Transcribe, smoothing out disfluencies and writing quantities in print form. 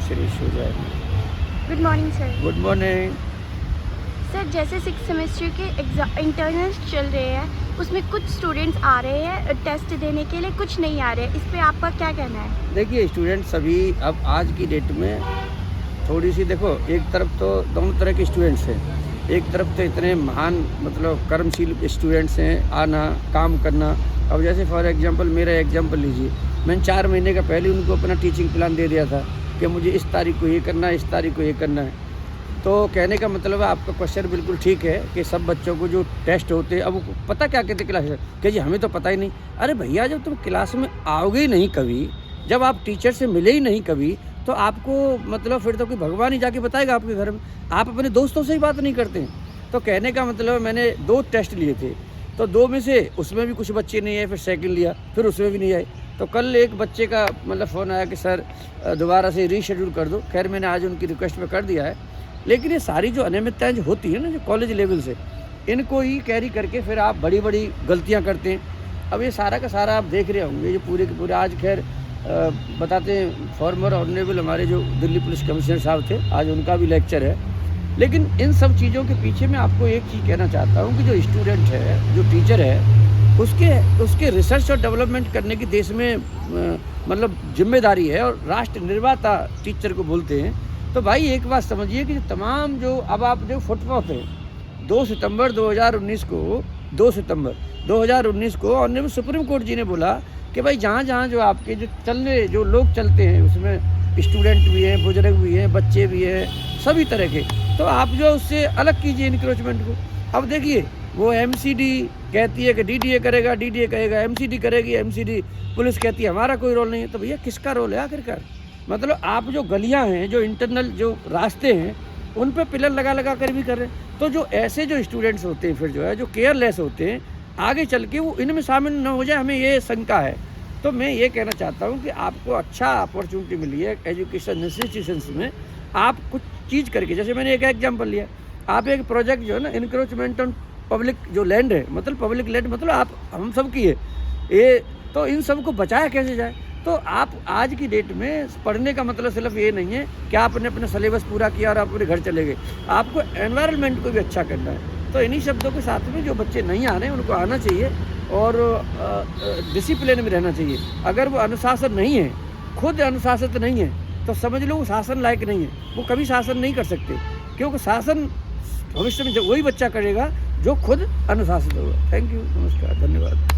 शुरू हो जाए। Good morning sir. Good morning. Sir जैसे 6 सेमेस्टर के एग्ज़ाम इंटरनल्स चल रहे हैं, उसमें कुछ स्टूडेंट्स आ रहे हैं टेस्ट देने के लिए, कुछ नहीं आ रहे हैं, इस पे आपका क्या कहना है? देखिए स्टूडेंट सभी अब आज की डेट में थोड़ी सी देखो, एक तरफ तो दोनों तरह के स्टूडेंट्स हैं। एक तरफ तो इतने महान मतलब कर्मशील स्टूडेंट्स हैं, आना काम करना। अब जैसे फॉर एग्जांपल मेरा एग्जांपल लीजिए, मैंने 4 महीने का पहले उनको अपना टीचिंग प्लान दे दिया था कि मुझे इस तारीख को ये करना है, इस तारीख को ये करना है। तो कहने का मतलब है, आपका क्वेश्चन बिल्कुल ठीक है कि सब बच्चों को जो टेस्ट होते हैं, अब वो पता क्या कहते क्लास में कि जी हमें तो पता ही नहीं। अरे भैया, जब तुम क्लास में आओगे ही नहीं कभी, जब आप टीचर से मिले ही नहीं कभी, तो आपको मतलब फिर तो कोई भगवान ही जाके बताएगा आपके घर में। आप अपने दोस्तों से ही बात नहीं करते हैं। तो कहने का मतलब मैंने 2 टेस्ट लिए थे, तो 2 में से उसमें भी कुछ बच्चे नहीं आए, फिर सेकंड लिया, फिर उसमें भी नहीं आए। तो कल एक बच्चे का मतलब फ़ोन आया कि सर दोबारा से रीशेड्यूल कर दो। खैर मैंने आज उनकी रिक्वेस्ट पे कर दिया है। लेकिन ये सारी जो अनियमितताएँ जो होती हैं ना, जो कॉलेज लेवल से, इनको ही कैरी करके फिर आप बड़ी बड़ी गलतियाँ करते हैं। अब ये सारा का सारा आप देख रहे होंगे, ये पूरे के पूरे आज खैर बताते हैं फॉर्मर ऑनरेबल हमारे जो दिल्ली पुलिस कमिश्नर साहब थे, आज उनका भी लेक्चर है। लेकिन इन सब चीज़ों के पीछे मैं आपको एक चीज़ कहना चाहता हूँ कि जो स्टूडेंट है, जो टीचर है, उसके रिसर्च और डेवलपमेंट करने की देश में मतलब जिम्मेदारी है, और राष्ट्र निर्माता टीचर को बोलते हैं। तो भाई एक बात समझिए कि तमाम जो अब आप जो फुटपाथ है, 2 सितंबर 2019 को ऑनरेबल सुप्रीम कोर्ट जी ने बोला कि भाई जहाँ जो आपके जो लोग चलते हैं, उसमें स्टूडेंट भी हैं, बुजुर्ग भी हैं, बच्चे भी हैं, सभी तरह के, तो आप जो उससे अलग कीजिए इंक्रोचमेंट को। अब देखिए वो एमसीडी कहती है कि डीडीए करेगा, डीडीए कहेगा एमसीडी करेगी, एमसीडी पुलिस कहती है हमारा कोई रोल नहीं है। तो भैया किसका रोल है आखिरकार? मतलब आप जो गलियां हैं, जो इंटरनल जो रास्ते हैं, उन पे पिलर लगा कर भी कर रहे हैं। तो जो ऐसे जो स्टूडेंट्स होते हैं, फिर जो है जो केयरलेस होते हैं, आगे चल के वो इनमें शामिल न हो जाए, हमें ये शंका है। तो मैं ये कहना चाहता हूँ कि आपको अच्छा अपॉर्चुनिटी मिली है एजुकेशन इंस्टीट्यूशंस में, आप कुछ चीज़ करके, जैसे मैंने एक एग्जाम्पल लिया, आप एक प्रोजेक्ट जो है ना, इंक्रोचमेंट ऑन पब्लिक जो लैंड है, मतलब पब्लिक लैंड मतलब आप हम सब की है ये, तो इन सब को बचाया कैसे जाए? तो आप आज की डेट में पढ़ने का मतलब सिर्फ ये नहीं है कि आपने अपना सिलेबस पूरा किया और आप अपने घर चले गए, आपको एनवायरनमेंट को भी अच्छा करना है। तो इन्हीं शब्दों के साथ में जो बच्चे नहीं आ रहे हैं उनको आना चाहिए और डिसिप्लिन में रहना चाहिए। अगर वो अनुशासन नहीं है, खुद अनुशासित नहीं है, तो समझ लो वो शासन लायक नहीं है, वो कभी शासन नहीं कर सकते, क्योंकि शासन भविष्य में वही बच्चा करेगा जो खुद अनुशासित होगा। थैंक यू, नमस्कार, धन्यवाद।